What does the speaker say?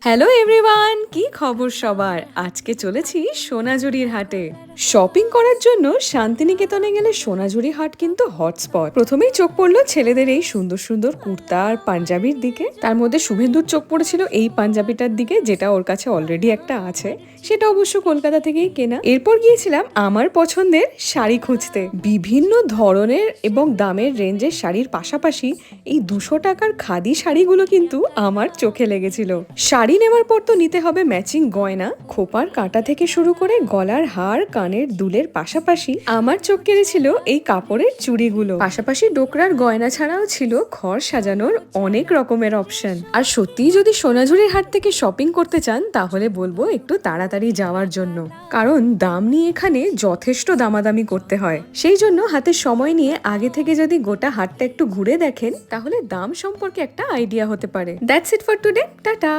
Hello everyone, কি খবর সবার? আজকে চলেছি সোনাঝুরির হাটে শপিং করার জন্য। শান্তিনিকেতনে গেলে সোনাঝুরি হাট কিন্তু হটস্পট। প্রথমেই চোখ পড়লো ছেলেদের এই সুন্দর সুন্দর কুর্তা আর পাঞ্জাবির দিকে। তার মধ্যে শুভেন্দুর চোখ পড়েছিল এই পাঞ্জাবিটার দিকে, যেটা ওর কাছে অলরেডি একটা আছে, সেটা অবশ্য কলকাতা থেকেই কেনা। এরপর গিয়েছিলাম আমার পছন্দের শাড়ি খুঁজতে। বিভিন্ন ধরনের এবং দামের রেঞ্জের শাড়ির পাশাপাশি এই 200 টাকার খাদি শাড়িগুলো কিন্তু আমার চোখে লেগেছিল। শাড়ি নেওয়ার পর তো নিতে হবে ম্যাচিং গয়না, খোপার কাঁটা থেকে শুরু করে গলার হার, কানের দুলের পাশাপাশি আমার চোখ কেড়েছিল এই কাপড়ের চুড়িগুলো। পাশাপাশি ডোকরার গয়না ছাড়াও ছিল ঘর সাজানোর অনেক রকমের অপশন। আর সত্যিই যদি সোনাঝুরির হাট থেকে শপিং করতে চান তাহলে বলবো একটু তাড়াতাড়ি যাওয়ার জন্য, কারণ দাম নিয়ে এখানে যথেষ্ট দামাদামি করতে হয়। সেই জন্য হাতে সময় নিয়ে আগে থেকে যদি গোটা হাটটা একটু ঘুরে দেখেন তাহলে দাম সম্পর্কে একটা আইডিয়া হতে পারে। That's it for today, tata.